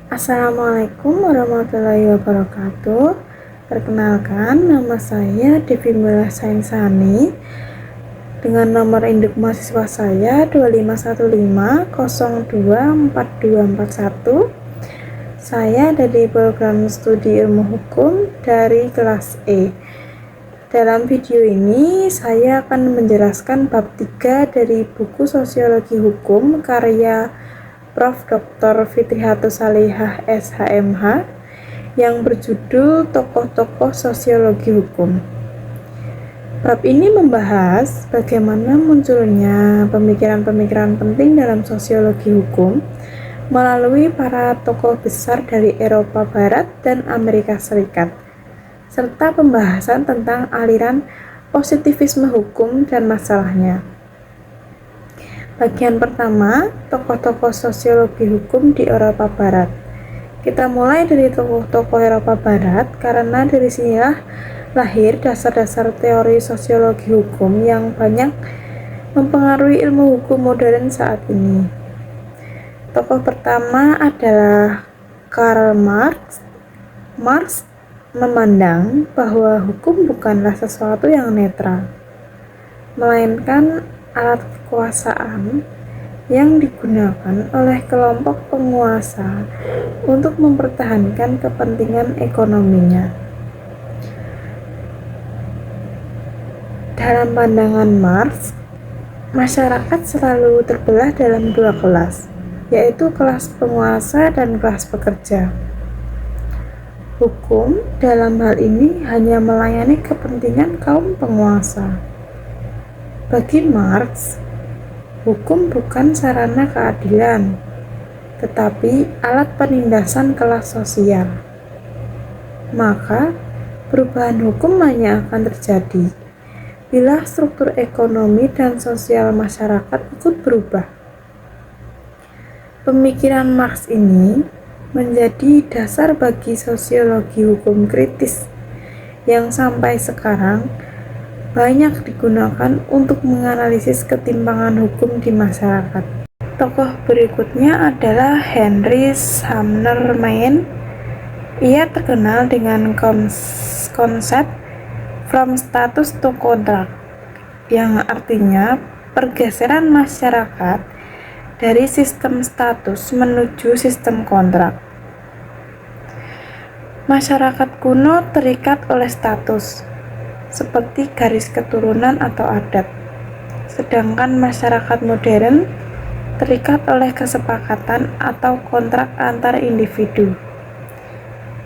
Assalamualaikum warahmatullahi wabarakatuh. Perkenalkan, nama saya Devi Mila Sainsani dengan nomor induk mahasiswa saya 2515024241. Saya dari program studi ilmu hukum dari kelas E. Dalam video ini saya akan menjelaskan bab 3 dari buku Sosiologi Hukum karya Prof. Dr. Fitrihatus Salihah SHMH yang berjudul Tokoh-tokoh Sosiologi Hukum. Bab ini membahas bagaimana munculnya pemikiran-pemikiran penting dalam sosiologi hukum melalui para tokoh besar dari Eropa Barat dan Amerika Serikat, serta pembahasan tentang aliran positivisme hukum dan masalahnya. Bagian pertama, tokoh-tokoh sosiologi hukum di Eropa Barat. Kita mulai dari tokoh-tokoh Eropa Barat karena dari sinilah lahir dasar-dasar teori sosiologi hukum yang banyak mempengaruhi ilmu hukum modern saat ini. Tokoh pertama adalah Karl Marx. Marx memandang bahwa hukum bukanlah sesuatu yang netral, melainkan alat kekuasaan yang digunakan oleh kelompok penguasa untuk mempertahankan kepentingan ekonominya. Dalam pandangan Marx, masyarakat selalu terbelah dalam dua kelas, yaitu kelas penguasa dan kelas pekerja. Hukum dalam hal ini hanya melayani kepentingan kaum penguasa. Bagi Marx, hukum bukan sarana keadilan, tetapi alat penindasan kelas sosial. Maka, perubahan hukum hanya akan terjadi bila struktur ekonomi dan sosial masyarakat ikut berubah. Pemikiran Marx ini menjadi dasar bagi sosiologi hukum kritis yang sampai sekarang banyak digunakan untuk menganalisis ketimpangan hukum di masyarakat. Tokoh berikutnya adalah Henry Sumner Maine. Ia terkenal dengan konsep from status to contract, yang artinya pergeseran masyarakat dari sistem status menuju sistem kontrak. Masyarakat kuno terikat oleh status, seperti garis keturunan atau adat, sedangkan masyarakat modern terikat oleh kesepakatan atau kontrak antar individu.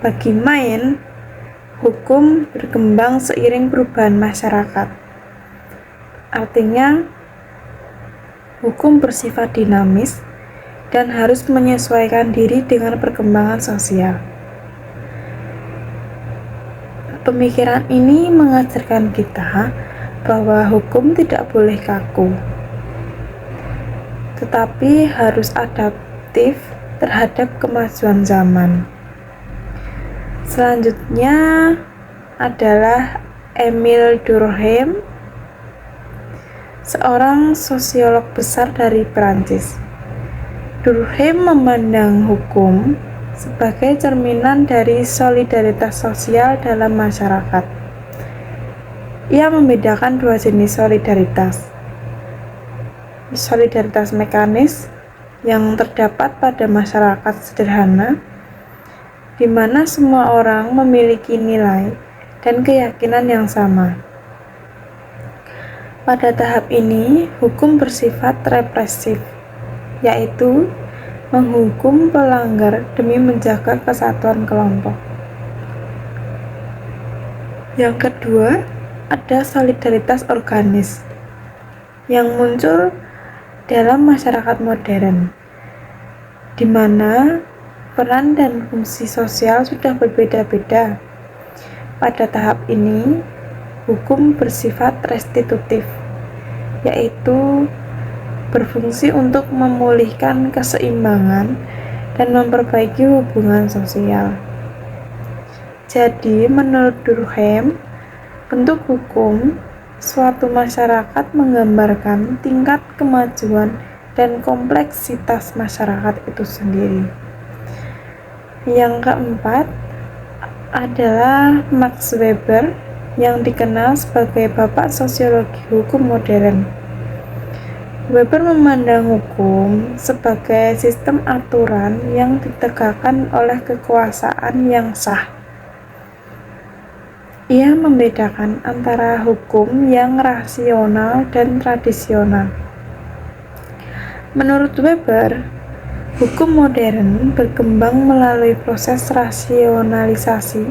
Bagi Maine, hukum berkembang seiring perubahan masyarakat. Artinya, hukum bersifat dinamis dan harus menyesuaikan diri dengan perkembangan sosial. Pemikiran ini mengajarkan kita bahwa hukum tidak boleh kaku, tetapi harus adaptif terhadap kemajuan zaman. Selanjutnya adalah Emile Durkheim, seorang sosiolog besar dari Perancis. Durkheim memandang hukum sebagai cerminan dari solidaritas sosial dalam masyarakat. Ia membedakan dua jenis solidaritas. Solidaritas mekanis yang terdapat pada masyarakat sederhana, di mana semua orang memiliki nilai dan keyakinan yang sama. Pada tahap ini, hukum bersifat represif, yaitu menghukum pelanggar demi menjaga kesatuan kelompok. Yang kedua, ada solidaritas organis yang muncul dalam masyarakat modern, di mana peran dan fungsi sosial sudah berbeda-beda. Pada tahap ini, hukum bersifat restitutif, yaitu berfungsi untuk memulihkan keseimbangan dan memperbaiki hubungan sosial. Jadi, menurut Durkheim, bentuk hukum suatu masyarakat menggambarkan tingkat kemajuan dan kompleksitas masyarakat itu sendiri. Yang keempat adalah Max Weber yang dikenal sebagai bapak sosiologi hukum modern. Weber memandang hukum sebagai sistem aturan yang ditegakkan oleh kekuasaan yang sah. Ia membedakan antara hukum yang rasional dan tradisional. Menurut Weber, hukum modern berkembang melalui proses rasionalisasi,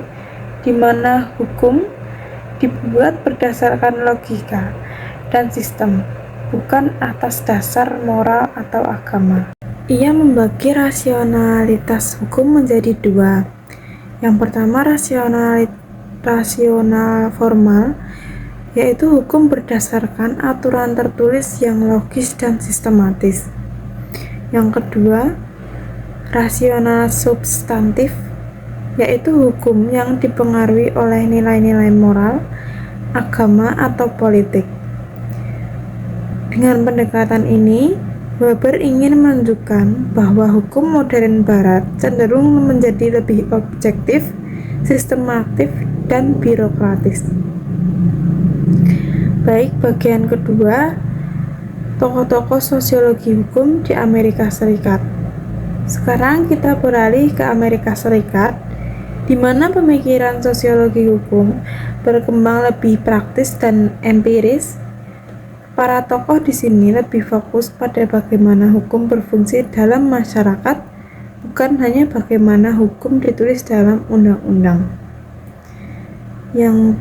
di mana hukum dibuat berdasarkan logika dan sistem, bukan atas dasar moral atau agama. Ia membagi rasionalitas hukum menjadi dua. Yang pertama, rasional formal, yaitu hukum berdasarkan aturan tertulis yang logis dan sistematis. Yang kedua, rasional substantif, yaitu hukum yang dipengaruhi oleh nilai-nilai moral, agama, atau politik. Dengan pendekatan ini, Weber ingin menunjukkan bahwa hukum modern Barat cenderung menjadi lebih objektif, sistematif, dan birokratis. Baik, bagian kedua, tokoh-tokoh sosiologi hukum di Amerika Serikat. Sekarang kita beralih ke Amerika Serikat, di mana pemikiran sosiologi hukum berkembang lebih praktis dan empiris. Para tokoh di sini lebih fokus pada bagaimana hukum berfungsi dalam masyarakat, bukan hanya bagaimana hukum ditulis dalam undang-undang. Yang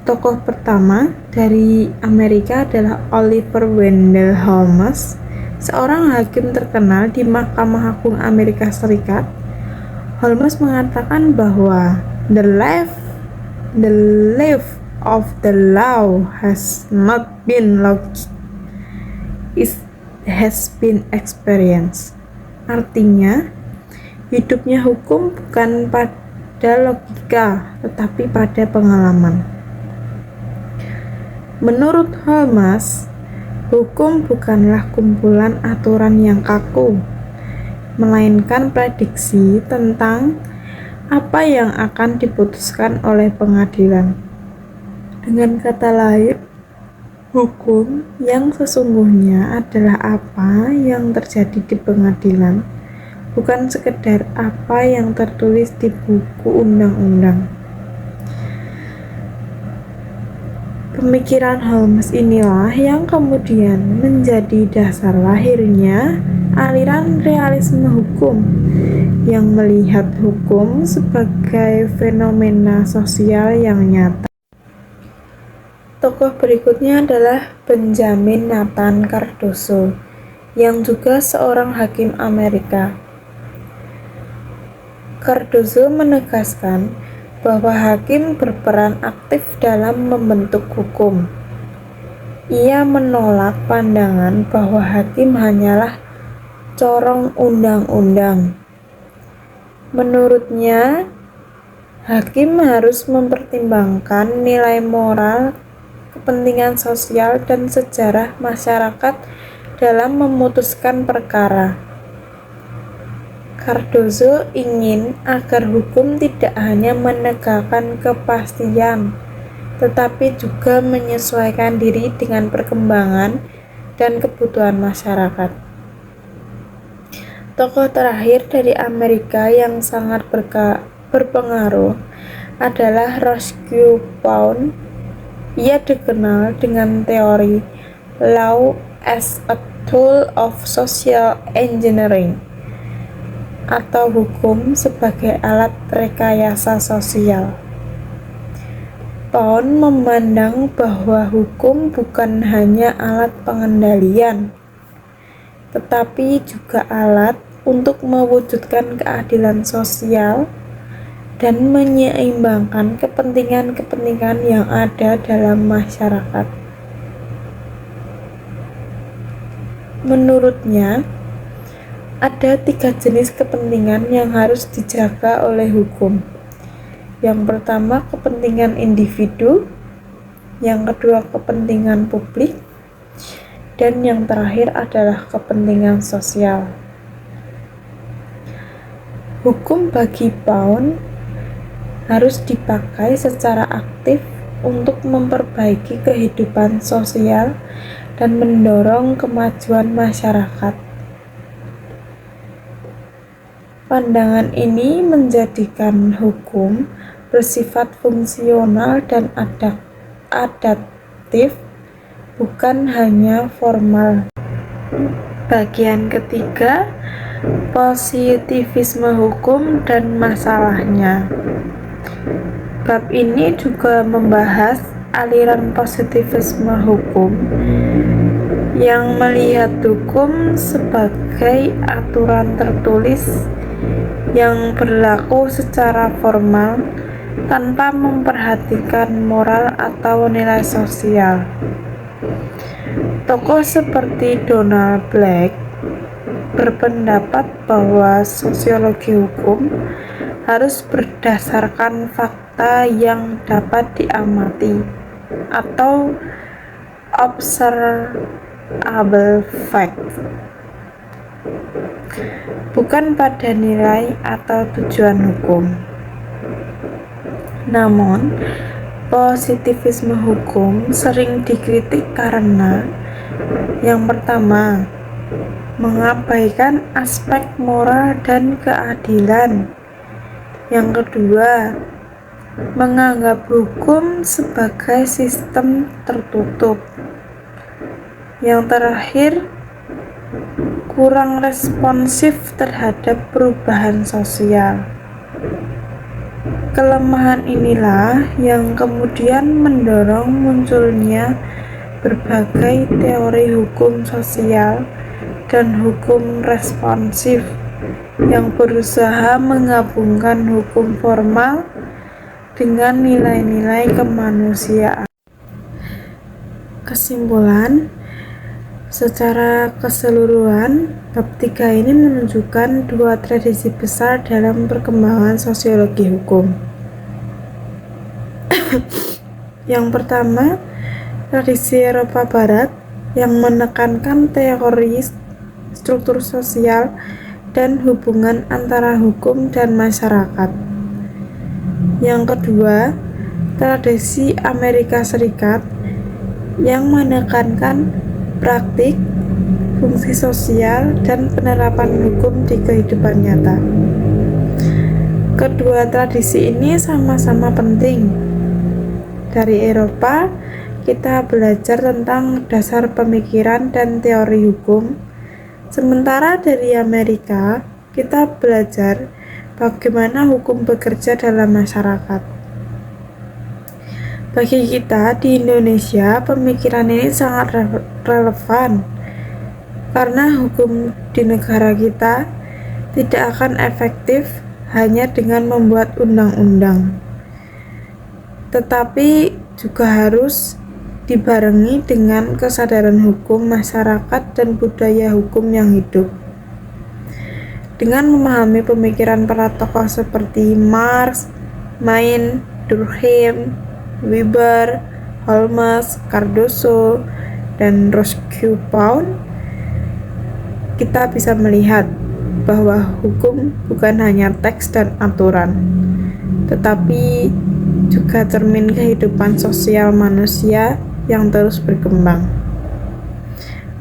tokoh pertama dari Amerika adalah Oliver Wendell Holmes, seorang hakim terkenal di Mahkamah Agung Amerika Serikat. Holmes mengatakan bahwa the life of the law has not been logic, it has been experience. Artinya, hidupnya hukum bukan pada logika, tetapi pada pengalaman. Menurut Holmes, hukum bukanlah kumpulan aturan yang kaku, melainkan prediksi tentang apa yang akan diputuskan oleh pengadilan. Dengan kata lain, hukum yang sesungguhnya adalah apa yang terjadi di pengadilan, bukan sekedar apa yang tertulis di buku undang-undang. Pemikiran Holmes inilah yang kemudian menjadi dasar lahirnya aliran realisme hukum yang melihat hukum sebagai fenomena sosial yang nyata. Tokoh berikutnya adalah Benjamin Nathan Cardozo, yang juga seorang hakim Amerika. Cardozo menegaskan bahwa hakim berperan aktif dalam membentuk hukum. Ia menolak pandangan bahwa hakim hanyalah corong undang-undang. Menurutnya, hakim harus mempertimbangkan nilai moral, kepentingan sosial, dan sejarah masyarakat dalam memutuskan perkara. Cardozo ingin agar hukum tidak hanya menegakkan kepastian, tetapi juga menyesuaikan diri dengan perkembangan dan kebutuhan masyarakat. Tokoh terakhir dari Amerika yang sangat berpengaruh adalah Roger Pound. Ia dikenal dengan teori law as a tool of social engineering, atau hukum sebagai alat rekayasa sosial. Pound memandang bahwa hukum bukan hanya alat pengendalian, tetapi juga alat untuk mewujudkan keadilan sosial dan menyeimbangkan kepentingan-kepentingan yang ada dalam masyarakat. Menurutnya, ada 3 jenis kepentingan yang harus dijaga oleh hukum. Yang pertama, kepentingan individu, yang kedua, kepentingan publik, dan yang terakhir adalah kepentingan sosial. Hukum bagi Pound harus dipakai secara aktif untuk memperbaiki kehidupan sosial dan mendorong kemajuan masyarakat. Pandangan ini menjadikan hukum bersifat fungsional dan adaptif, bukan hanya formal. Bagian ketiga, positivisme hukum dan masalahnya. Bab ini juga membahas aliran positivisme hukum yang melihat hukum sebagai aturan tertulis yang berlaku secara formal tanpa memperhatikan moral atau nilai sosial. Tokoh seperti Donald Black berpendapat bahwa sosiologi hukum harus berdasarkan fakta yang dapat diamati atau observable facts, bukan pada nilai atau tujuan hukum. Namun, positivisme hukum sering dikritik karena yang pertama, mengabaikan aspek moral dan keadilan. Yang kedua, menganggap hukum sebagai sistem tertutup. Yang terakhir, kurang responsif terhadap perubahan sosial. Kelemahan inilah yang kemudian mendorong munculnya berbagai teori hukum sosial dan hukum responsif yang berusaha menggabungkan hukum formal dengan nilai-nilai kemanusiaan. Kesimpulan, secara keseluruhan, bab 3 ini menunjukkan dua tradisi besar dalam perkembangan sosiologi hukum. Yang pertama, tradisi Eropa Barat yang menekankan teori struktur sosial dan hubungan antara hukum dan masyarakat. Yang kedua, tradisi Amerika Serikat yang menekankan praktik, fungsi sosial, dan penerapan hukum di kehidupan nyata. Kedua tradisi ini sama-sama penting. Dari Eropa, kita belajar tentang dasar pemikiran dan teori hukum, sementara dari Amerika, kita belajar bagaimana hukum bekerja dalam masyarakat. Bagi kita di Indonesia, pemikiran ini sangat relevan karena hukum di negara kita tidak akan efektif hanya dengan membuat undang-undang, tetapi juga harus dibarengi dengan kesadaran hukum masyarakat dan budaya hukum yang hidup. Dengan memahami pemikiran para tokoh seperti Marx, Main, Durkheim, Weber, Holmes, Cardoso, dan Roscoe Pound, kita bisa melihat bahwa hukum bukan hanya teks dan aturan, tetapi juga cermin kehidupan sosial manusia yang terus berkembang.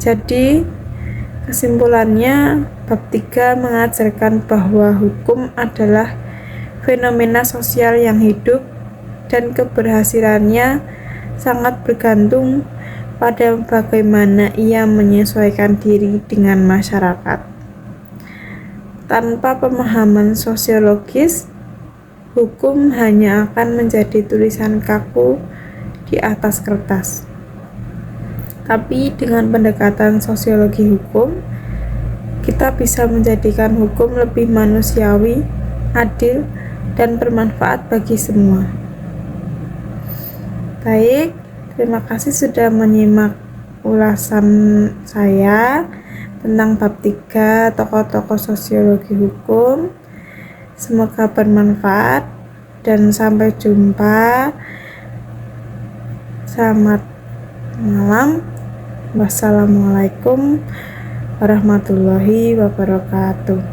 Jadi, kesimpulannya, bab 3 mengajarkan bahwa hukum adalah fenomena sosial yang hidup dan keberhasilannya sangat bergantung pada bagaimana ia menyesuaikan diri dengan masyarakat. Tanpa pemahaman sosiologis, hukum hanya akan menjadi tulisan kaku di atas kertas. Tapi dengan pendekatan sosiologi hukum, kita bisa menjadikan hukum lebih manusiawi, adil, dan bermanfaat bagi semua. Baik, terima kasih sudah menyimak ulasan saya tentang bab 3 tokoh-tokoh sosiologi hukum. Semoga bermanfaat dan sampai jumpa. Selamat malam. Wassalamualaikum warahmatullahi wabarakatuh.